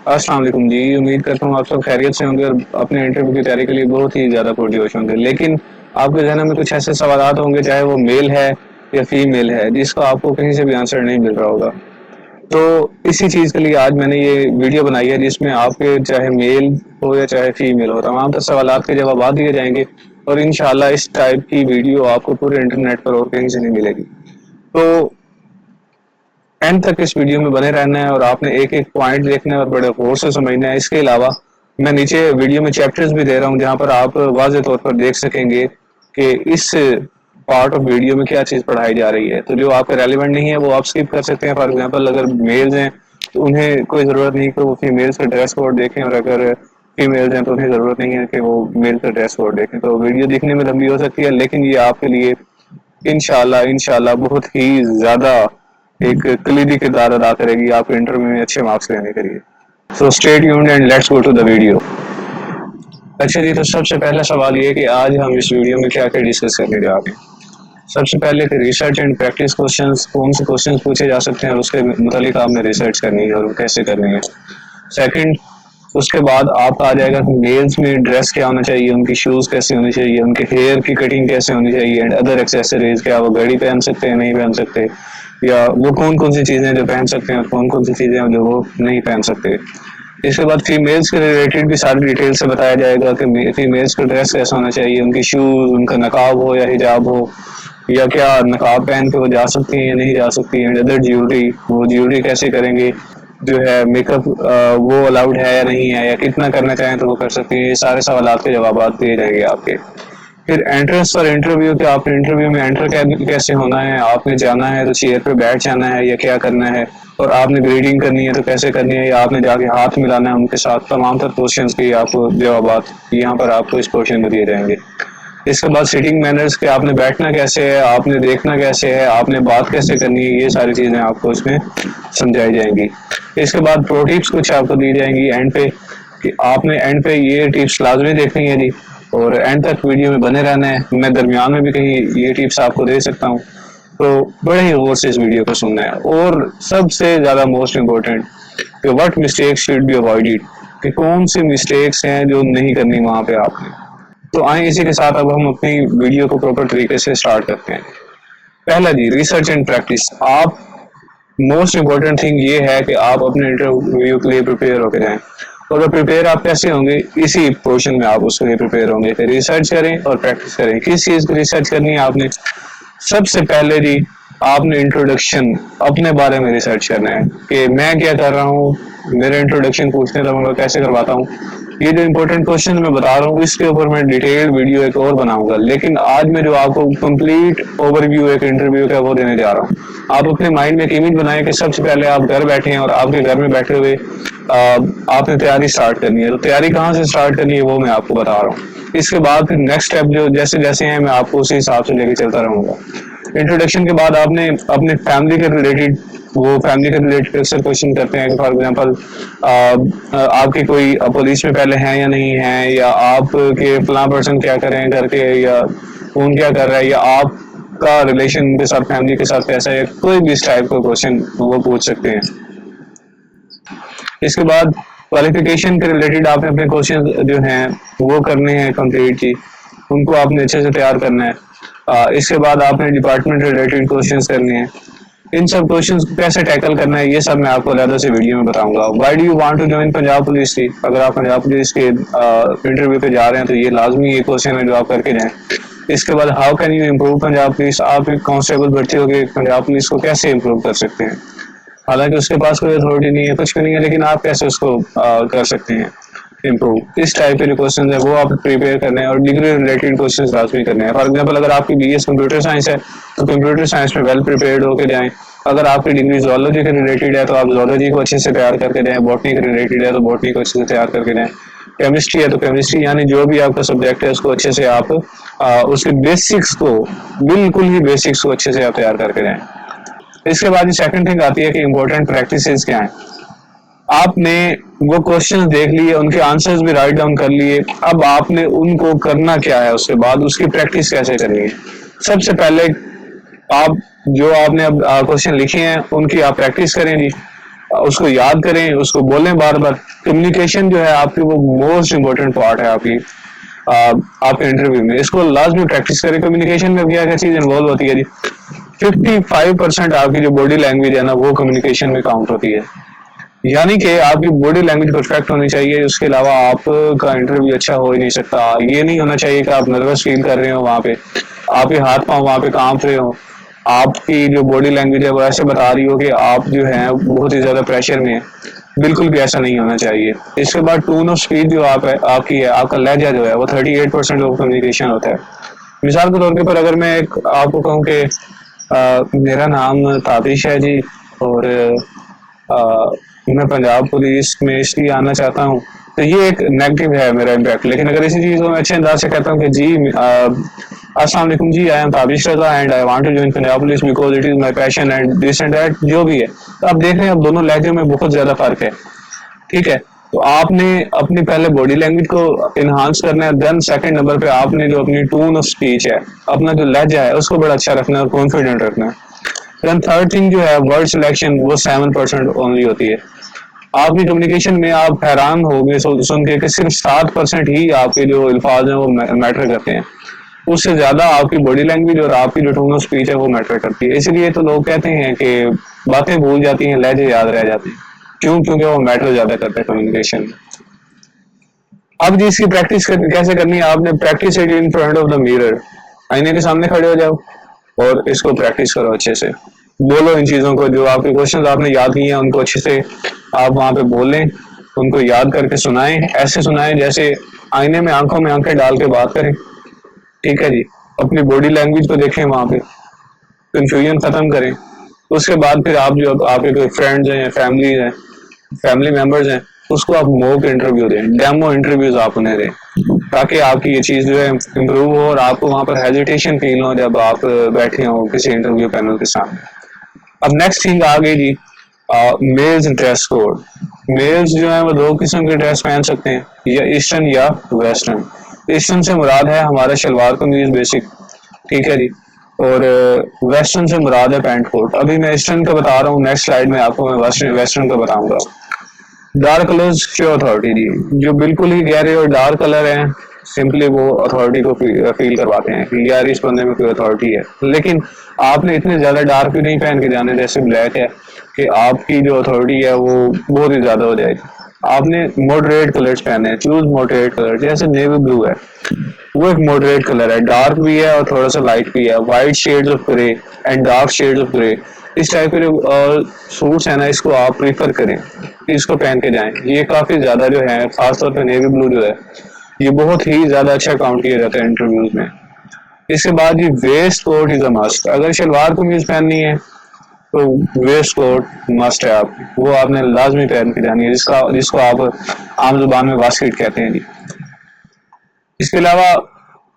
अस्सलाम वालेकुम जी। उम्मीद करता हूँ आप सब खैरियत से होंगे और अपने इंटरव्यू की तैयारी के लिए बहुत ही ज़्यादा पुरजोश होंगे। लेकिन आपके ज़हन में कुछ ऐसे सवालात होंगे, चाहे वो मेल है या फीमेल है, जिसका आपको कहीं से भी आंसर नहीं मिल रहा होगा। तो इसी चीज़ के लिए आज मैंने ये वीडियो बनाई है, जिसमें आपके चाहे मेल हो या चाहे फीमेल हो, तमाम तर सवालात के जवाब दिए जाएंगे और इंशाल्लाह इस टाइप की वीडियो आपको पूरे इंटरनेट पर और कहीं से नहीं मिलेगी। तो एंड तक इस वीडियो में बने रहना है और आपने एक एक पॉइंट देखना है और बड़े गौर से समझना है। इसके अलावा मैं नीचे वीडियो में चैप्टर्स भी दे रहा हूँ, जहाँ पर आप वाज़े तौर पर देख सकेंगे कि इस पार्ट ऑफ वीडियो में क्या चीज़ पढ़ाई जा रही है। तो जो आपके रेलिवेंट नहीं है वो आप स्किप कर सकते हैं। फॉर एग्जाम्पल अगर मेल्स हैं तो उन्हें कोई ज़रूरत नहीं कि वो फीमेल्स का ड्रेस कोड देखें, और अगर फीमेल्स हैं तो उन्हें ज़रूरत नहीं है कि वो मेल का ड्रेस कोड देखें। तो वीडियो देखने में लंबी हो सकती है, लेकिन ये आपके लिए इंशाल्लाह इंशाल्लाह बहुत ही ज़्यादा एक कलीदी किरदार अदा करेगी आपके इंटरव्यू में अच्छे मार्क्स लेने के लिए। So stay tuned and let's go to the video. अच्छा जी, तो सबसे पहला सवाल ये कि आज हम इस वीडियो में क्या क्या डिस्कस करने जा रहे हैं। सबसे पहले कि रिसर्च एंड प्रैक्टिस क्वेश्चंस, कौन से क्वेश्चंस पूछे जा सकते हैं और उसके मुतालिक आपने रिसर्च करनी है और वो कैसे करनी है। सेकंड, उसके बाद आपका आ जाएगा कि मेल्स में ड्रेस क्या होना चाहिए, उनकी शूज़ कैसे होनी चाहिए, उनके हेयर की कटिंग कैसे होनी चाहिए एंड अदर एक्सेसरीज, क्या वो घड़ी पहन सकते हैं नहीं पहन सकते, या वो कौन कौन सी चीज़ें जो पहन सकते हैं और कौन कौन सी चीज़ें जो वो नहीं पहन सकते। इसके बाद फीमेल्स के रिलेटेड भी सारी डिटेल से बताया जाएगा कि फीमेल्स का ड्रेस कैसा होना चाहिए, उनकी शूज़, उनका नकाब हो या हिजाब हो, या क्या नकाब पहन के वो जा सकती हैं या नहीं जा सकती हैं, अदर ज्वेलरी, वो ज्वेलरी कैसे करेंगे, जो है मेकअप वो अलाउड है या नहीं है, या कितना करना चाहें तो वो कर सकती हैं। ये सारे सवालात के जवाब दिए जाएंगे आपके। फिर एंट्रेंस और इंटरव्यू के आपने इंटरव्यू में एंटर कैसे होना है, आपने जाना है तो चेयर पे बैठ जाना है या क्या करना है, और आपने ग्रीडिंग करनी है तो कैसे करनी है, या आपने जाके हाथ मिलाना है उनके साथ। तमाम तर क्वेश्चन के आपको जवाब यहाँ पर आपको इस क्वेश्चन में दिए जाएंगे। इसके बाद सिटिंग मैनर्स के, आपने बैठना कैसे है, आपने देखना कैसे है, आपने बात कैसे करनी है, ये सारी चीज़ें आपको इसमें समझाई जाएंगी। इसके बाद प्रो टिप्स कुछ आपको दी जाएंगी एंड पे, कि आपने एंड पे ये टिप्स लाजमी देखनी है जी, और एंड तक वीडियो में बने रहना है। मैं दरमियान में भी कहीं ये टिप्स आपको दे सकता हूँ, तो बड़े ही गौर से इस वीडियो को सुनना है। और सबसे ज़्यादा मोस्ट इम्पोर्टेंट कि what mistakes should be avoided, कि कौन सी मिस्टेक्स हैं जो नहीं करनी वहाँ पे आपने। तो आए इसी के साथ अब हम अपनी वीडियो को प्रॉपर तरीके से स्टार्ट करते हैं। पहला जी, रिसर्च एंड प्रैक्टिस। आप मोस्ट इम्पोर्टेंट थिंग ये है कि आप अपने इंटरव्यू के लिए प्रिपेयर होकर जाएं। और प्रिपेयर आप कैसे होंगे, इसी पोर्शन में आप उसके लिए प्रिपेयर होंगे कि रिसर्च करें और प्रैक्टिस करें। किस चीज़ की रिसर्च करनी है आपने? सबसे पहले जी, आपने इंट्रोडक्शन, अपने बारे में रिसर्च करना है कि मैं क्या कर रहा हूँ, मेरा इंट्रोडक्शन पूछने लगूंगा कैसे करवाता हूँ। ये जो इंपॉर्टेंट क्वेश्चन मैं बता रहा हूँ इसके ऊपर मैं डिटेल वीडियो एक और बनाऊंगा, लेकिन आज मैं जो आपको कंप्लीट ओवरव्यू एक इंटरव्यू का वो देने जा रहा हूँ। आप अपने माइंड में एक इमेज बनाएं कि सबसे पहले आप घर बैठे हैं और आपके घर में बैठे हुए आपने तैयारी स्टार्ट करनी है। तो तैयारी कहाँ से स्टार्ट करनी है वो मैं आपको बता रहा हूँ। इसके बाद फिर नेक्स्ट स्टेप जो जैसे जैसे हैं मैं आपको उसी हिसाब से लेके चलता रहूंगा। इंट्रोडक्शन के बाद आपने अपने फैमिली के रिलेटेड, वो फैमिली के रिलेटेड अक्सर क्वेश्चन करते हैं। फॉर एग्जांपल आपके कोई पुलिस में पहले हैं या नहीं है, या आप के फला पर्सन क्या करें करके, या कौन क्या कर रहा है, या आपका रिलेशन उनके साथ फैमिली के साथ कैसा है, कोई भी इस टाइप का क्वेश्चन वो पूछ सकते हैं। इसके बाद क्वालिफिकेशन के रिलेटेड आपने अपने क्वेश्चन जो हैं वो करने हैं कंप्लीट जी, उनको आपने अच्छे से तैयार करना है। इसके बाद आपने डिपार्टमेंट रिलेटेड क्वेश्चंस करने हैं। इन सब क्वेश्चंस को कैसे टैकल करना है ये सब मैं आपको अलग से वीडियो में बताऊंगा। Why do you want to join Punjab police की, अगर आप पंजाब पुलिस के इंटरव्यू पे जा रहे हैं तो ये लाजमी ये क्वेश्चन है जो आप करके जाएं। इसके बाद how can you improve Punjab police, आप एक कांस्टेबल भर्ती होकर पंजाब पुलिस को कैसे इम्प्रूव कर सकते हैं। हालांकि उसके पास कोई अथॉरिटी नहीं है, कुछ भी नहीं है, लेकिन आप कैसे उसको कर सकते हैं इम्प्रूव। इस टाइप के जो क्वेश्चन है वो आप प्रिपेयर करने हैं, और डिग्री रिलेटेड क्वेश्चन लाजमी करने हैं। फॉर एग्जाम्पल अगर आपकी BS कंप्यूटर साइंस है तो कंप्यूटर साइंस में वेल प्रिपेयर्ड होकर जाएं। अगर आपकी डिग्री जोलॉजी के रिलेटेड है तो आप जोलॉजी को अच्छे से तैयार करके जाएं। बॉटनी के रिलेटेड है तो बॉटनी को अच्छे से तैयार करके जाएं। केमिस्ट्री है तो केमिस्ट्री, यानी जो भी आपका सब्जेक्ट है उसको अच्छे से आप उसके बेसिक्स को, बिल्कुल ही बेसिक्स को अच्छे से आप तैयार करके जाएं। इसके बाद सेकंड थिंग आती है कि इम्पोर्टेंट प्रैक्टिसेस क्या हैं। आपने वो क्वेश्चंस देख लिए, उनके आंसर्स भी राइट डाउन कर लिए, अब आपने उनको करना क्या है, उसके बाद उसकी प्रैक्टिस कैसे करनी है। सबसे पहले आप जो आपने अब क्वेश्चन लिखे हैं उनकी आप प्रैक्टिस करें जी, उसको याद करें, उसको बोलें बार बार। कम्युनिकेशन जो है आपकी वो मोस्ट इम्पोर्टेंट पार्ट है आपकी आपके इंटरव्यू में। इसको लाजमी प्रैक्टिस करें। कम्युनिकेशन में क्या क्या चीज इन्वॉल्व होती है जी? 55% आपकी जो बॉडी लैंग्वेज है ना वो कम्युनिकेशन में काउंट होती है। यानी कि आपकी बॉडी लैंग्वेज परफेक्ट होनी चाहिए, उसके अलावा आपका इंटरव्यू अच्छा हो ही नहीं सकता। ये नहीं होना चाहिए कि आप नर्वस फील कर रहे हो वहां पे, आपके हाथ पांव वहां पे कांप रहे हो, आपकी जो बॉडी लैंग्वेज है वो ऐसे बता रही हो कि आप जो है बहुत ही ज्यादा प्रेशर में है। बिल्कुल भी ऐसा नहीं होना चाहिए। इसके बाद टोन ऑफ स्पीच जो आप है आपकी है, आपका लहजा जो है वो 38% ऑफ कम्युनिकेशन होता है। मिसाल के तौर पर अगर मैं एक आपको कहूँ कि मेरा नाम ताबिश है जी, और मैं पंजाब पुलिस में इसलिए आना चाहता हूँ, तो ये एक नेगेटिव है मेरा इम्पैक्ट। लेकिन अगर इसी चीज को मैं अच्छे अंदाज से कहता हूँ कि जी अस्सलाम वालेकुम जी, I am Tabish Raza and I want to join Punjab police because it is my passion and this and that, जो भी है, तो आप देख रहे हैं अब दोनों लहजे में बहुत ज्यादा फर्क है। ठीक है, तो आपने अपनी पहले बॉडी लैंग्वेज को इनहांस करना है, देन सेकंड नंबर पे आपने जो अपनी टोन ऑफ स्पीच है, अपना जो लहजा है उसको बड़ा अच्छा रखना है और कॉन्फिडेंट रखना है। देन थर्ड थिंग जो है वर्ड सिलेक्शन, वो 7% ओनली होती है आपकी कम्युनिकेशन में। आप हैरान होंगे सुन के कि सिर्फ 7% ही आपके जो अल्फाज हैं वो मैटर करते हैं। उससे ज्यादा आपकी बॉडी लैंग्वेज और आपकी जो टोन ऑफ स्पीच है वो मैटर करती है। इसलिए तो लोग कहते हैं कि बातें भूल जाती हैं, लहजे याद रह जाते हैं। क्यों? क्योंकि वो मैटर ज्यादा करते हैं कम्युनिकेशन में। अब जी इसकी प्रैक्टिस कैसे करनी है? आपने practice it in front of the mirror, आईने के सामने खड़े हो जाओ और इसको प्रैक्टिस करो अच्छे से। बोलो इन चीजों को, जो आपके क्वेश्चन आपने याद किए हैं उनको अच्छे से आप वहां पे बोलें, उनको याद करके सुनाएं। ऐसे सुनाएं जैसे आईने में आंखों में आंखें डाल के बात करें। ठीक है जी, अपनी बॉडी लैंग्वेज को देखें वहां पे, कंफ्यूजन खत्म करें। उसके बाद फिर आप जो आपके कोई फ्रेंड्स हैं, फैमिली हैं, फैमिली मेंबर्स हैं, उसको आप मॉक इंटरव्यू दें, डेमो इंटरव्यूज आप उन्हें दें, ताकि आपकी ये चीज जो है इम्प्रूव हो और आपको वहां पर हेजिटेशन फील हो जब आप बैठे हो किसी इंटरव्यू पैनल के सामने। अब नेक्स्ट थिंग आ गई जी, मेल्स ड्रेस कोड। मेल्स जो है वो दो किस्म के ड्रेस पहन सकते हैं, या ईस्टर्न या वेस्टर्न। ईस्टर्न से मुराद है हमारा शलवार कमीज बेसिक, ठीक है जी, और वेस्टर्न से मुराद है पैंट कोट। अभी मैं ईस्टर्न का बता रहा हूँ, नेक्स्ट स्लाइड में आपको मैं वेस्टर्न का बताऊंगा। डार्क कलर्स शो अथॉरिटी जी, जो बिल्कुल ही गहरे और डार्क कलर हैं, सिंपली वो अथॉरिटी को फील करवाते हैं कि यार इस बंदे में कोई अथॉरिटी है। लेकिन आपने इतने ज्यादा डार्क भी नहीं पहन के जाने जैसे ब्लैक है कि आपकी जो अथॉरिटी है वो बहुत ही ज्यादा हो जाएगी। आपने मॉडरेट कलर्स पहने हैं, चूज मॉडरेट कलर। जैसे नेवी ब्लू है, वो एक मॉडरेट कलर है, डार्क भी है और थोड़ा सा लाइट भी है। White shades of grey and dark shades of grey, इस टाइप के जो सूट्स है ना, इसको आप प्रीफर करें, इसको पहन के जाएं। ये काफी ज्यादा जो है, खासतौर पर नेवी ब्लू जो है, ये बहुत ही ज्यादा अच्छा काउंट किया जाता है इंटरव्यूज में। इसके बाद ये waist coat is a must. अगर शलवार कमीज पहननी है तो वेस्ट कोट मस्ट है, आप वो आपने लाजमी पहन के जानी है, जिसको आप आम जुबान में वास्किट कहते हैं जी। इसके अलावा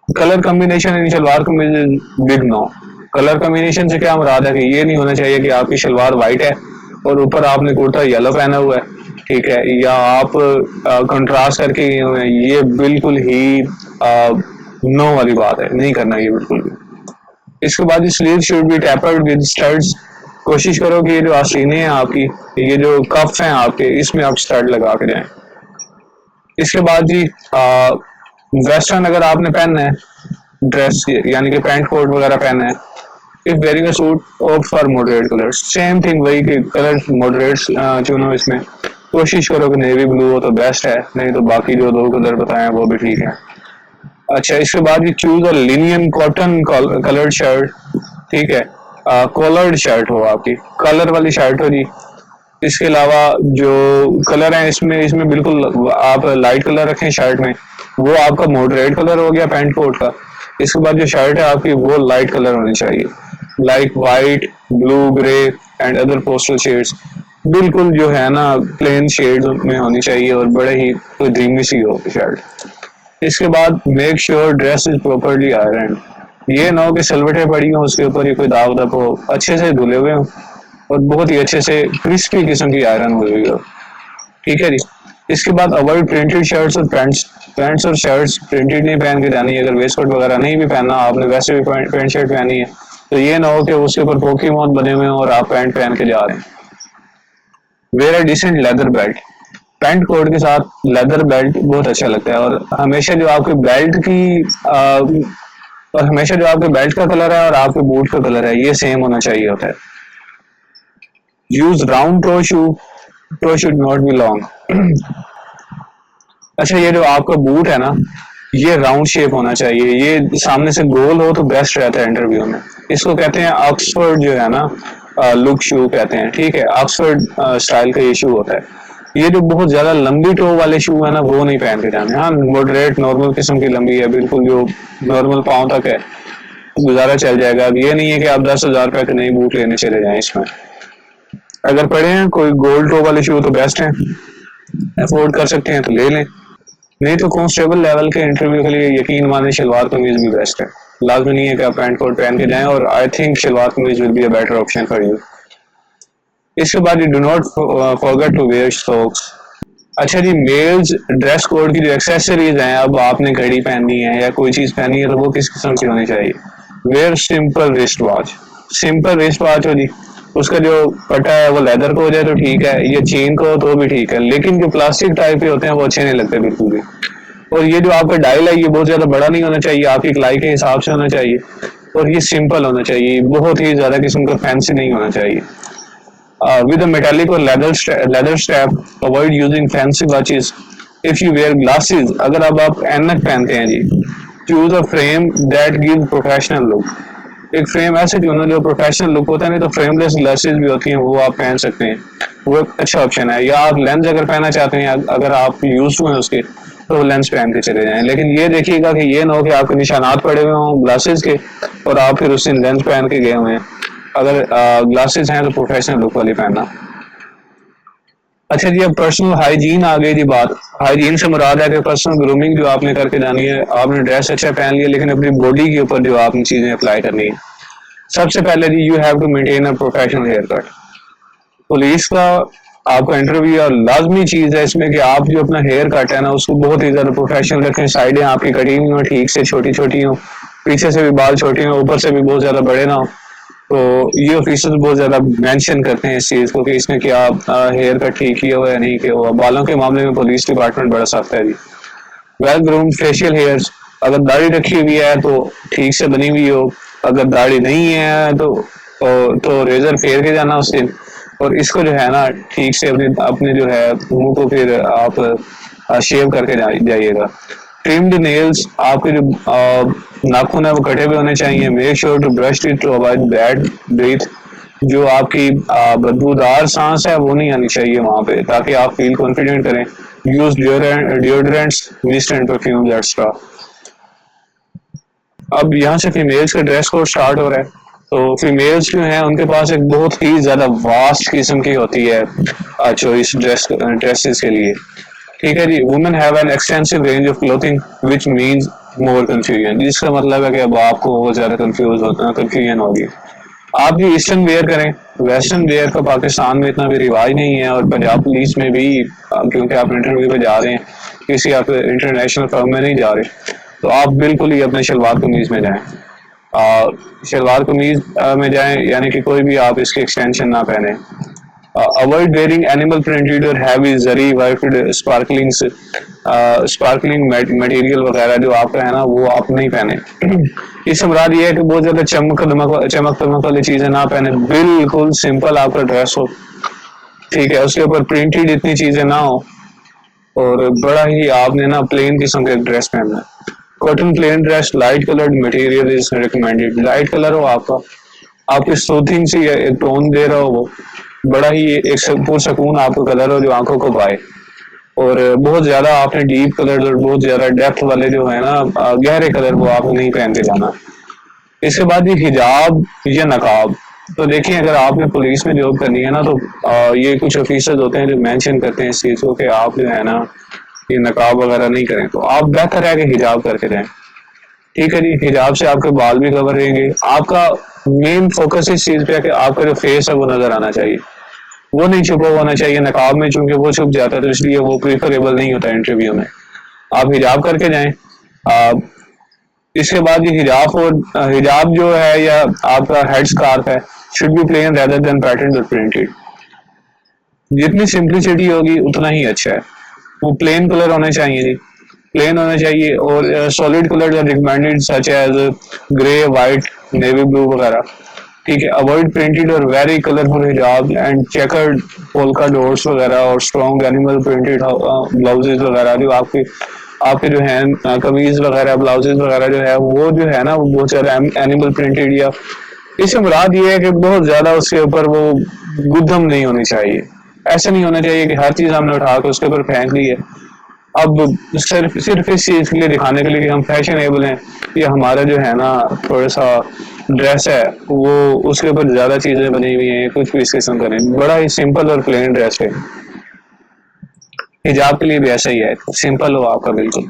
कलर कॉम्बिनेशन इन शलवार कमीज बिग नो। कलर कॉम्बिनेशन से क्या मुराद है कि ये नहीं होना चाहिए कि आपकी शलवार व्हाइट है और ऊपर आपने कुर्ता येलो पहना हुआ है, ठीक है, या आप कंट्रास्ट करके गए हुए हैं। ये बिल्कुल ही नो वाली बात है, नहीं करना ये बिल्कुल भी। इसके बाद sleeve should be tapered with studs. कोशिश करो कि ये जो आस्तीनें हैं आपकी, ये जो कफ हैं आपके, इसमें आप स्टड लगा के जाएं। इसके बाद जी वेस्टर्न अगर आपने पहनना है ड्रेस, यानी कि पैंट कोट वगैरह पहनना है, if wearing a suit opt for moderate colours. Same thing, वही कि कलर मॉडरेट चुनो। इसमें कोशिश करो कि नेवी ब्लू हो तो बेस्ट है, नहीं तो बाकी जो दो कलर बताए वो भी ठीक है। अच्छा, इसके बाद ये choose a Linnaean cotton coloured shirt, ठीक है, कॉलर्ड शर्ट हो, आपकी कलर वाली शर्ट हो जी। इसके अलावा जो कलर है इसमें इसमें बिल्कुल आप लाइट कलर रखें शर्ट में, वो आपका मॉडरेट कलर हो गया पैंट कोट का। इसके बाद जो शर्ट है आपकी वो लाइट कलर होनी चाहिए, like white, blue, grey and other postal shades. बिल्कुल जो है ना प्लेन शेड्स में होनी चाहिए और बड़े ही कोई ड्रीमी सी हो शर्ट। इसके बाद make sure dress is properly iron. ये ना हो कि सलवटें पड़ी हो उसके ऊपर, ये कोई दाग दाग हो, अच्छे से धुले हुए हो और बहुत ही अच्छे से क्रिस्पी किस्म की आयरन हुई हुई हो, ठीक है जी। इसके बाद अवॉइड प्रिंटेड शर्ट्स और पैंट्स। पैंट्स और शर्ट्स प्रिंटेड नहीं पहन के जानी है। अगर वेस्ट कोट वगैरह नहीं भी पहनना, आपने वैसे भी पैंट शर्ट पहनी है, तो ये ना हो कि उसके ऊपर पोकेमॉन बने हुए हो और आप पैंट पहन के जा रहे हैं। Wear a decent leather belt, pant coat के साथ लेदर बेल्ट बहुत अच्छा लगता है। और हमेशा जो आपके बेल्ट की और हमेशा जो आपके बेल्ट का कलर है और आपके बूट का कलर है ये सेम होना चाहिए होता है। Use round toe should not be long. अच्छा, ये जो आपका बूट है ना, ये राउंड शेप होना चाहिए, ये सामने से गोल हो तो बेस्ट रहता है इंटरव्यू में। इसको कहते हैं ऑक्सफोर्ड जो है ना, लुक शू कहते हैं, ठीक है, ऑक्सफोर्ड स्टाइल का ये शू होता है। ये जो बहुत ज्यादा लंबी टो वाले शू है ना वो नहीं पहन के जाने। हाँ, मॉडरेट नॉर्मल किस्म की लंबी है, बिल्कुल जो नॉर्मल पाँव तक है, गुजारा चल जाएगा। अब ये नहीं है कि आप 10,000 रुपए के नई बूट लेने चले जाएं इसमें। अगर पड़े हैं कोई गोल्ड टो वाले शू तो बेस्ट है, अफोर्ड कर सकते हैं तो ले लें। नहीं तो कांस्टेबल लेवल के इंटरव्यू के लिए यकीन माने शलवार कमीज भी बेस्ट है। लाजमी नहीं है कि आप पैंट कोट पहन के जाएं, और आई think shalwar kameez will be a better option for you. इसके बाद you do not forget to wear socks. अच्छा जी, मेल्स ड्रेस कोड की जो एक्सेसरीज हैं, अब आपने घड़ी पहननी है या कोई चीज पहनी है तो वो किस किस्म की होनी चाहिए। Wear simple wrist watch, simple wrist watch हो जी, उसका जो पट्टा है वो लेदर का हो जाए तो ठीक है, ये चेन का हो तो भी ठीक है, लेकिन जो प्लास्टिक टाइप के होते हैं वो अच्छे नहीं लगते बिल्कुल भी। और ये जो आपका डायल है ये बहुत ज्यादा बड़ा नहीं होना चाहिए, आपकी कलाई के हिसाब से होना चाहिए, और ये सिंपल होना चाहिए, बहुत ही ज्यादा किस्म का फैंसी नहीं होना चाहिए। With a metallic or leather strap, avoid using fancy watches. If you wear glasses, अगर अब आप ऐनक पहनते हैं जी, choose a frame that gives professional look. एक फ्रेम ऐसे चुनो जो प्रोफेशनल लुक होता है, नहीं तो फ्रेमलेस ग्लासेस भी होती हैं वो आप पहन सकते हैं, वो एक अच्छा ऑप्शन है। या आप लेंस अगर पहनना चाहते हैं, अगर आप यूज हुए हैं उसके, तो लेंस पहन के चले जाएं। लेकिन ये देखिएगा कि ये ना हो कि आपके निशानात पड़े हुए हों ग्लासेस के और आप फिर उससे लेंस पहन के गए हुए हैं। अगर ग्लासेस हैं तो प्रोफेशनल लुक वाली पहनना। अच्छा जी, अब पर्सनल हाइजीन आ गई जी बात। हाइजीन से मुराद है कि पर्सनल ग्रूमिंग जो आपने करके जानी है, आपने ड्रेस अच्छा पहन लिया लेकिन अपनी बॉडी के ऊपर जो आपने चीजें अप्लाई करनी है। सबसे पहले जी, you have to maintain a professional haircut. Police का आपका इंटरव्यू और लाजमी चीज है इसमें कि आप जो अपना हेयर कट है ना उसको बहुत ही ज्यादा प्रोफेशनल रखें, साइडें आपकी कटी हुई हो ठीक से, छोटी छोटी हो, पीछे से भी बाल छोटे हो, ऊपर से भी बहुत ज्यादा बड़े ना हो। तो ये ऑफिसर्स बहुत ज्यादा मेंशन करते हैं इस चीज को कि इसने क्या हेयर कट ठीक किया हुआ है नहीं किया हुआ। बालों के मामले में पुलिस डिपार्टमेंट बड़ा सख्त है जी। वेल ग्रूम्ड फेशियल हेयर्स, अगर दाढ़ी रखी हुई है तो ठीक से बनी हुई हो, अगर दाढ़ी नहीं है तो रेजर फेर के जाना उस दिन। और इसको जो है ना ठीक से अपने अपने जो है मुंह को फिर आप शेव करके जाइएगा। ट्रिम्ड नेल्स, आपके जो नाखून है वो कटे हुए होने चाहिए। Make sure to brush it to avoid bad breath, जो आपकी बदबूदार सांस है वो नहीं आनी चाहिए वहां पे, ताकि आप फील कॉन्फिडेंट करें। Use deodorants, mist and perfumes extra. अब यहाँ से फीमेल्स का ड्रेस कोड स्टार्ट हो रहा है। तो फीमेल्स जो हैं उनके पास एक बहुत ही ज्यादा वास्ट किस्म की होती है चॉइस ड्रेसेस के लिए, ठीक है जी। Women have an extensive range of clothing which means more confusion, जिसका मतलब है कि अब आपको बहुत ज्यादा कंफ्यूजन होगी। आप भी ईस्टर्न वेयर करें, वेस्टर्न वेयर का पाकिस्तान में इतना भी रिवाज नहीं है, और पंजाब पुलिस में भी क्योंकि आप इंटरव्यू पे जा रहे हैं, किसी आप इंटरनेशनल फर्म में नहीं जा रहे, तो आप बिल्कुल ही अपने शलवार कमीज में जाएं। शलवार कमीज में जाएं, यानी कि कोई भी आप इसके एक्सटेंशन ना पहने। अवॉइड वेयरिंग एनिमल प्रिंटेड और हैवी जरी वर्क्ड स्पार्कलिंग मटेरियल वगैरह जो आपका है ना वो आप नहीं पहने। इससे मुराद ये है कि बहुत ज्यादा चमक दमक वाली चीजें ना पहने, बिल्कुल सिंपल आपका ड्रेस हो, ठीक है, उसके ऊपर प्रिंटेड इतनी चीजें ना हो, और बड़ा ही आपने ना प्लेन किस्म का ड्रेस पहनना है। Cotton plain dress, light coloured material is recommended, light colour हो आपका, आपकी सूथिंग से एक टोन दे रहा हो वो, बड़ा ही एक पुरसकून आपका कलर हो जो आंखों को भाए। और बहुत ज्यादा आपने डीप कलर और बहुत ज्यादा डेप्थ वाले जो है ना गहरे कलर वो आपने नहीं पहन के जाना। इसके बाद ये हिजाब या नकाब, तो देखिए अगर आपने पुलिस में जॉब करनी है ना तो ये कुछ ऑफिसर्स होते हैं जो मेंशन करते हैं इस चीज को कि आप जो है ना ये नकाब वगैरह नहीं करें, तो आप बेहतर है कि हिजाब करके जाएं, ठीक है जी। हिजाब से आपके बाल भी कवर रहेंगे। आपका मेन फोकस इस चीज पे है कि आपका जो फेस है वो नजर आना चाहिए, वो नहीं छुपा होना चाहिए। नकाब में चूंकि वो छुप जाता है तो इसलिए वो प्रीफरेबल नहीं होता इंटरव्यू में। आप हिजाब करके जाएं। इसके बाद ये हिजाब, और हिजाब जो है या आपका हेड स्कार्फ है should be plain rather than pattern और प्रिंटेड। जितनी सिंप्लिसिटी होगी उतना ही अच्छा है। वो प्लेन कलर होने चाहिए जी, प्लेन होना चाहिए। और solid colour are recommended such as grey, white, navy blue वगैरह। ठीक है, अवॉइड प्रिंटेड और वेरी कलरफुल हिजाब एंड चेकर्ड पोल्का डॉट्स वगैरह और स्ट्रॉन्ग एनिमल प्रिंटेड ब्लाउजेज वगैरह। जो आपके आपके जो है कमीज वगैरह, ब्लाउजेज वगैरह जो है वो जो है ना, वो बहुत ज्यादा एनिमल प्रिंटेड, या इससे मुराद ये है कि बहुत ज्यादा उसके ऊपर वो गुदम नहीं होनी चाहिए। ऐसा नहीं होना चाहिए कि हर चीज हमने उठा के उसके ऊपर फेंक दी है। अब सिर्फ सिर्फ इस चीज के लिए दिखाने के लिए कि हम फैशनेबल हैं, या हमारा जो है ना थोड़ा सा ड्रेस है वो उसके ऊपर ज्यादा चीजें बनी हुई हैं, कुछ भी इस किस्म का नहीं, बड़ा ही सिंपल और प्लेन ड्रेस है। हिजाब के लिए भी ऐसा ही है, सिंपल हो आपका बिल्कुल।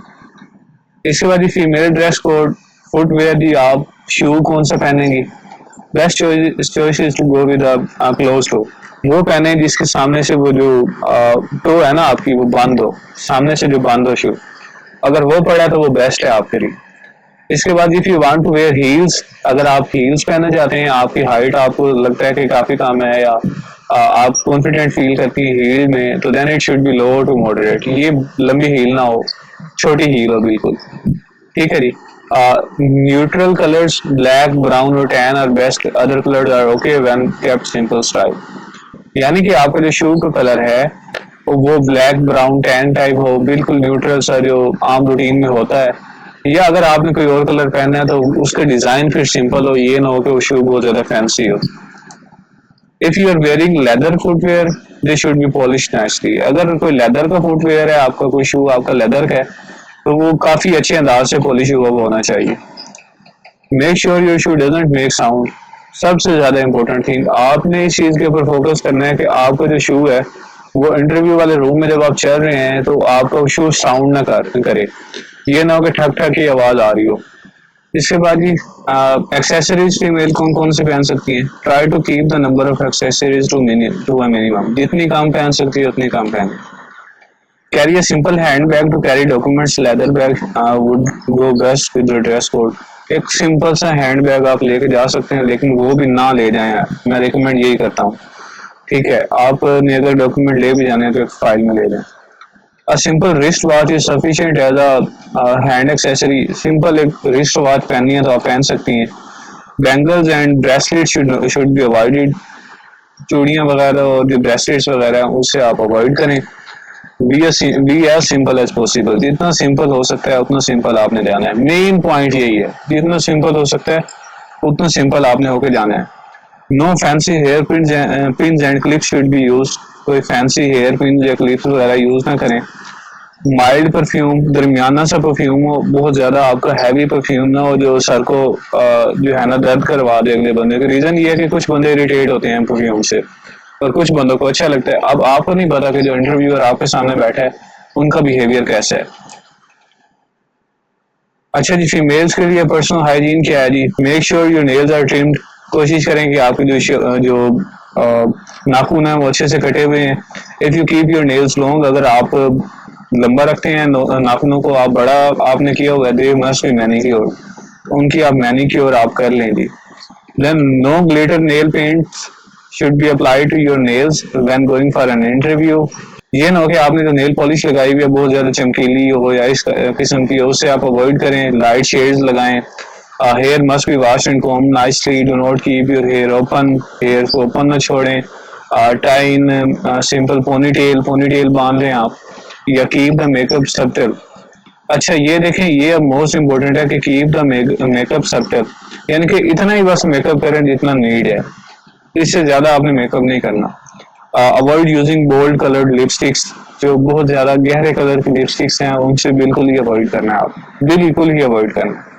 इसके बाद फीमेल ड्रेस कोड, फुटवेयर जी, आप शू कौन सा पहनेंगी? Best choice is to go with close toe. वो पहने जिसके सामने से वो जो टो है ना आपकी, वो बंद हो, सामने से जो बंद हो शू, अगर वो पड़ा तो वो बेस्ट है आपके लिए। इसके बाद if you want to wear heels, अगर आप हील्स पहनना चाहते हैं, आपकी हाइट आपको लगता है कि काफी कम है, या आप कॉन्फिडेंट फील करती हैं हील में, तो then it should be low to moderate. ये लंबी हील ना हो, छोटी हील हो बिल्कुल। ठीक है जी। न्यूट्रल कलर्स ब्लैक, ब्राउन और tan are best, other colours are okay when kept simple style. यानी कि आपका जो शू का कलर है वो ब्लैक, ब्राउन, टैन टाइप हो, बिल्कुल न्यूट्रल सा जो आम रूटीन में होता है। या अगर आपने कोई और कलर पहनना है तो उसका डिजाइन फिर सिंपल हो, ये ना हो कि वो शू बहुत ज्यादा फैंसी हो। If you are wearing leather footwear, they should be polish nicely. अगर कोई लेदर का फुटवेयर है आपका, कोई शू आपका लेदर का है, तो वो काफी अच्छे अंदाज से पॉलिश हुआ होना चाहिए। Make sure your shoe doesn't make sound. सबसे ज्यादा इंपॉर्टेंट थिंग, आपने इस चीज के ऊपर फोकस करना है कि आपका जो शू है वो इंटरव्यू वाले रूम में जब आप चल रहे हैं तो आपका शू साउंड ना करे, ये ना हो कि ठक ठक की आवाज आ रही हो। इसके बाद जी एक्सेसरीज फीमेल कौन कौन से पहन सकती हैं? Try to keep the number of accessories to a minimum. जितनी कम पहन सकती है उतनी कम पहने। Carry a simple hand bag to carry documents, leather bag would go best with the dress code. एक सिंपल सा हैंड बैग आप लेके जा सकते हैं, लेकिन वो भी ना ले जाएं, मैं रिकमेंड यही करता हूँ। ठीक है, आपने अगर डॉक्यूमेंट ले भी जाने हैं तो एक फाइल में ले जाएं। A simple wristwatch is sufficient as a hand accessory. Simple एक रिस्ट वॉच पहननी है तो आप पहन सकती हैं। Bangles and bracelet should be avoided. चूड़ियां वगैरह और जो ब्रेसलेट्स वगैरह हैं उससे आप अवॉइड करें। Be as simple as possible. जितना सिंपल हो सकता है उतना सिंपल आपने जाना है। मेन पॉइंट यही है, जितना सिंपल हो सकता है उतना सिंपल आपने होके जाना है। No fancy hair pins and clips should be used. कोई फैंसी हेयर पिन या क्लिप्स वगैरह यूज ना करें। माइल्ड परफ्यूम, दरमियाना सा परफ्यूम हो, बहुत ज्यादा आपका हैवी परफ्यूम ना हो जो सर को जो है ना दर्द करवा दे अगले बंदे का। रीजन ये है कि कुछ बंदे इरिटेट होते हैं परफ्यूम से और कुछ बंदों को अच्छा लगता है। अब आपको नहीं पता कि जो इंटरव्यूअर आपके सामने बैठा है उनका बिहेवियर कैसा है। अच्छा जी, फीमेल्स के लिए पर्सनल हाइजीन क्या है जी? Make sure your nails are trimmed. कोशिश करें कि आपके जो नाखून है वो अच्छे से कटे हुए हैं। If you keep your nails long, अगर आप लंबा रखते हैं नाखूनों को, आप बड़ा आपने किया हुआ है, दे मस्ट बी मैनीक्योर। उनकी आप मैनीक्योर आप कर लें जी। Then no glitter nail paint should be apply to your nails when going for an interview. ये ना हो कि आपने जो नेल पॉलिश लगाई हुई है बहुत ज्यादा चमकीली हो या इस किस्म की हो, उससे आप अवॉइड करें। लाइट शेड्स लगाएं। Hair must be wash and comb nicely. Do not keep your hair open. Hair को ओपन न छोड़ें। Tie in simple ponytail बांध लें आप, या कीप द मेकअप सब्टल। अच्छा ये देखें, ये अब मोस्ट इम्पोर्टेंट है कि कीप द मेकअप सब्टल, यानी कि इतना ही बस मेकअप करें जितना नीड है, इससे ज्यादा आपने मेकअप नहीं करना। Avoid using bold coloured lipsticks. जो बहुत ज्यादा गहरे कलर की लिपस्टिक्स हैं उनसे बिल्कुल ही अवॉइड करना है, आप बिल्कुल ही अवॉइड करना है।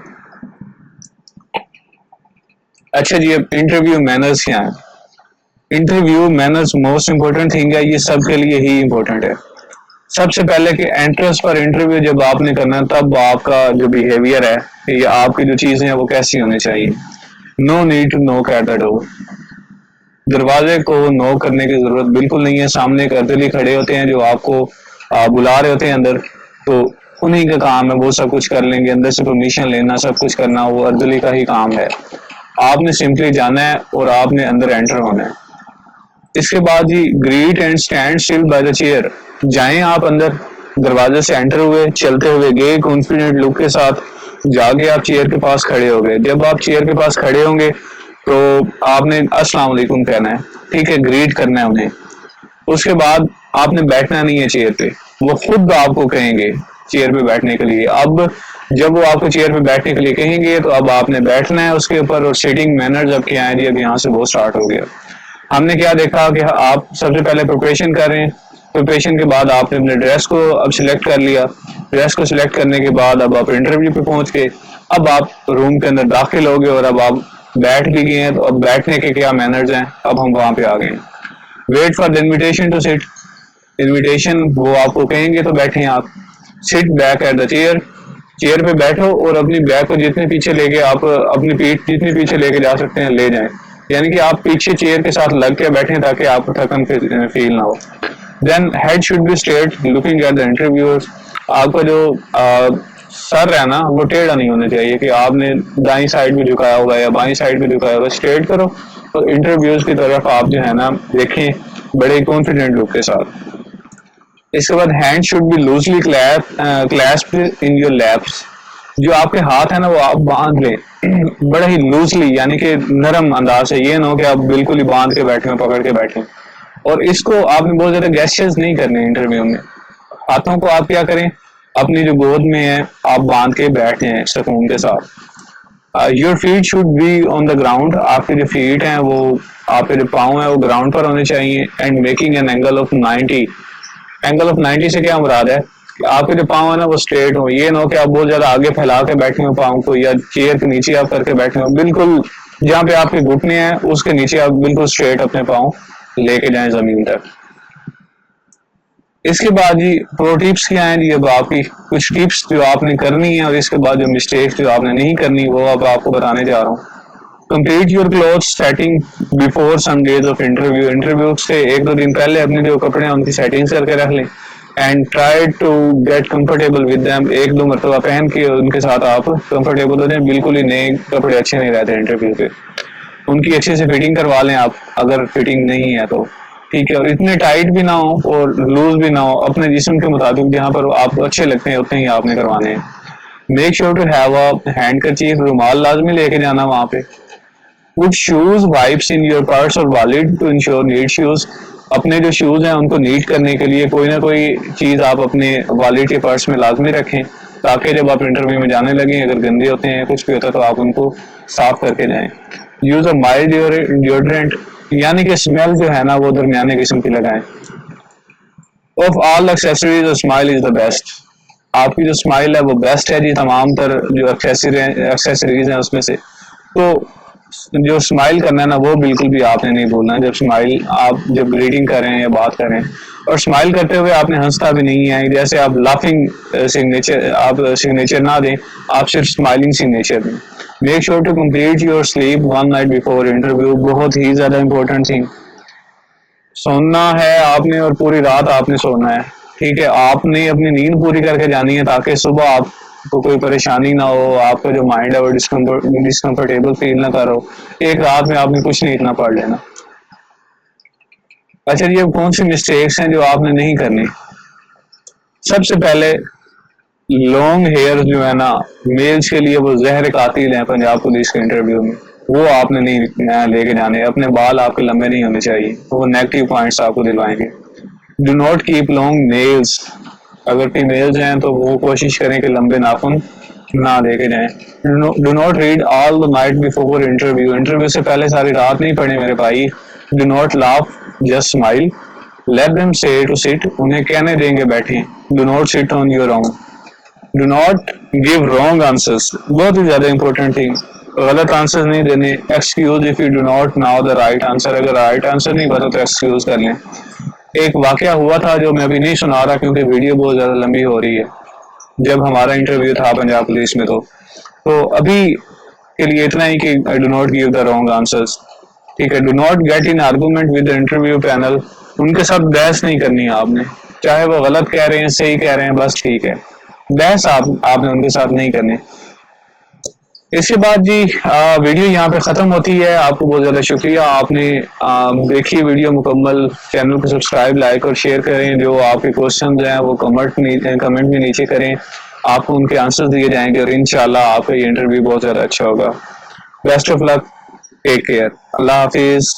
अच्छा जी, अब इंटरव्यू मैनर्स क्या है? Interview manners most important thing है, ये सबके लिए ही इम्पोर्टेंट है। सबसे पहले कि एंट्रेंस पर इंटरव्यू जब आपने करना है तब आपका जो बिहेवियर है या आपकी जो चीजें हैं वो कैसी होनी चाहिए। No need to knock at the door. दरवाजे को नॉक करने की जरूरत बिल्कुल नहीं है। सामने एक अर्दली खड़े होते हैं जो आपको बुला रहे होते हैं अंदर, तो उन्हीं का काम है, वो सब कुछ कर लेंगे। अंदर से परमिशन लेना, सब कुछ करना वो अर्दली का ही काम है। आपने सिंपली जाना है और आपने अंदर एंटर होना है। इसके बाद जी greet and stand still by the chair, जाएं आप अंदर, दरवाजे से एंटर हुए, चलते हुए गए कॉन्फिडेंट लुक के साथ, जाके आप चेयर के पास खड़े हो गए। जब आप चेयर के पास खड़े होंगे तो आपने अस्सलाम वालेकुम कहना है, ठीक है, ग्रीट करना है उन्हें। उसके बाद आपने बैठना नहीं है चेयर पे, वो खुद आपको कहेंगे चेयर पे बैठने के लिए। अब जब वो आपको चेयर पे बैठने के लिए कहेंगे तो अब आपने बैठना है उसके ऊपर, और सीटिंग मैनर्स अब क्या है जी, अब यहाँ से वो स्टार्ट हो गया। हमने क्या देखा कि आप सबसे पहले प्रिपरेशन कर रहे हैं, प्रिपरेशन के बाद आपने अपने ड्रेस को अब सिलेक्ट कर लिया, ड्रेस को सिलेक्ट करने के बाद अब आप इंटरव्यू पे पहुंच गए। अब आप रूम के अंदर दाखिल हो गए और अब आप बैठ भी गए हैं, तो अब बैठने के क्या मैनर्स हैं, अब हम वहां पे आ गए। Wait for the invitation to sit, invitation वो आपको कहेंगे तो बैठे आप। Sit back at the chair, chair पे बैठो और अपनी बैग को जितने पीछे लेके आप अपनी पीठ जितने पीछे लेके जा सकते हैं ले जाएं, यानी कि आप पीछे चेयर के साथ लग के बैठें ताकि आपको थकन फील ना हो। Then head should be straight looking at the interviewers, आपका जो सर है ना वो टेढ़ा नहीं होना चाहिए कि आपने दाई साइड में झुकाया हुआ है या बाई साइड में झुकाया हुआ है, स्ट्रेट करो तो इंटरव्यूज की तरफ आप जो है ना देखें बड़े कॉन्फिडेंट लुक के साथ। इसके बाद hand should be loosely clasped in your laps, जो आपके हाथ है ना वो आप बांध लें बड़ा ही लूजली, यानी कि नरम अंदाज से, ये ना हो कि आप बिल्कुल ही बांध के बैठे हो, पकड़ के बैठे। और इसको आपने बहुत ज्यादा गेस्चर्स नहीं करने इंटरव्यू में, हाथों को आप क्या करें अपनी जो गोद में है आप बांध के बैठे हैं सुकून के साथ। Your feet should be on the ground, आपके जो फीट हैं वो, आपके जो पाँव है वो ग्राउंड पर होने चाहिए। And making an angle of 90, angle of 90 से क्या मुराद है कि आपके जो पाँव है ना वो स्ट्रेट हो, ये ना हो कि आप बहुत ज्यादा आगे फैला के बैठे हो पाँव को, या चेयर के नीचे आप करके बैठे हो, बिल्कुल जहाँ पे आपके घुटने हैं उसके नीचे आप बिल्कुल स्ट्रेट अपने पाँव लेके जाएं जमीन तक। इसके बाद जी प्रो टिप्स क्या है जी, अब आपकी कुछ टिप्स जो आपने करनी है, और इसके बाद जो मिस्टेक्स जो आपने नहीं करनी वो अब आपको बताने जा रहा हूँ। Complete your cloth setting before some days of interview, interview से एक दो दिन पहले अपने जो कपड़े हैं उनकी सेटिंग्स करके रख लें। And try to get comfortable with them, एक दो मरतबा पहन के उनके साथ आप कंफर्टेबल हो जाए, बिल्कुल ही नए कपड़े अच्छे नहीं रहते इंटरव्यू पे, उनकी अच्छे से फिटिंग करवा लें आप अगर फिटिंग नहीं है तो, ठीक है। और इतने टाइट भी ना हो और लूज भी ना हो, अपने जिस्म के मुताबिक जहाँ पर आपको अच्छे लगते हैं उतने ही आपने करवाने हैं। Make sure to have a handkerchief, रुमाल लाजमी लेके जाना वहां पे। Put shoes wipes in your purse or wallet to ensure neat shoes, अपने जो शूज हैं उनको नीट करने के लिए कोई ना कोई चीज आप अपने वॉलेट या पर्स में लाजमी रखें, ताकि जब आप इंटरव्यू में जाने लगें अगर गंदे होते हैं कुछ भी होता है तो आप उनको साफ करके जाएं। यूज अ माइल्ड डिओड्रेंट, यानी कि स्मेल जो है ना वो दरमियाने किस्म की लगाएं। Of all accessories smile is the best, आपकी जो स्माइल है वो बेस्ट है जी तमाम तर जो एक्सेसरीज हैं उसमें से। तो जो स्माइल करना है ना वो बिल्कुल भी आपने नहीं भूलना, जब स्माइल आप जब ग्रीटिंग कर रहे हैं या बात कर रहे हैं, और स्माइल करते हुए आपने हंसता भी नहीं है, जैसे आप लाफिंग सिग्नेचर आप सिग्नेचर ना दें, आप सिर्फ स्माइलिंग सिग्नेचर दें। Make sure to complete your sleep one night before interview, बहुत ही ज्यादा इंपॉर्टेंट थिंग, सोना है आपने और पूरी रात आपने सोना है, ठीक है। आपने अपनी नींद पूरी करके जानी है ताकि सुबह आपको कोई परेशानी ना हो, आपका जो माइंड है वो डिस्कम्फर्टेबल फील ना करो। एक रात में आपने कुछ नहीं इतना पढ़ लेना। अच्छा ये कौन सी मिस्टेक्स हैं जो आपने नहीं करनी। सबसे पहले लॉन्ग हेयर जो है ना मेल्स के लिए वो जहर कातिल है पंजाब पुलिस के इंटरव्यू में, वो आपने नहीं लेके जाने। अपने बाल आपके लंबे नहीं होने चाहिए, वो नेगेटिव पॉइंट्स आपको दिलवाएंगे। Do not keep long nails, अगर फीमेल्स हैं तो वो कोशिश करें कि लंबे नाखून ना लेके जाएं। Do not read all the night before interview, interview से पहले सारी रात नहीं पढ़े मेरे भाई। Do not laugh just smile, let them से टू सिट, उन्हें कहने देंगे बैठे। Do not sit on your own, do not give wrong answers, बहुत ही ज्यादा इंपॉर्टेंट थिंग, गलत आंसर नहीं देने। Excuse if you do not now the right answer, अगर राइट आंसर नहीं पता तो एक्सक्यूज कर लें। एक वाकया हुआ था जो मैं अभी नहीं सुना रहा क्योंकि वीडियो बहुत ज्यादा लंबी हो रही है, जब हमारा इंटरव्यू था पंजाब पुलिस में, तो अभी के लिए इतना ही कि I do not give the wrong answers, ठीक है। Do not get in argument with the interview panel, उनके साथ बहस नहीं करनी है आपने, चाहे वो गलत कह रहे हैं सही कह रहे हैं बस ठीक है, बहस आपने उनके साथ नहीं करनी। इसके बाद जी वीडियो यहाँ पे खत्म होती है। आपको बहुत ज्यादा शुक्रिया, आपने देखी वीडियो मुकम्मल। चैनल को सब्सक्राइब, लाइक और शेयर करें। जो आपके क्वेश्चन हैं वो कमेंट में नीचे करें, आपको उनके आंसर दिए जाएंगे और इंशाल्लाह आपका ये इंटरव्यू बहुत ज्यादा अच्छा होगा। Best of luck, take care, अल्लाह हाफिज।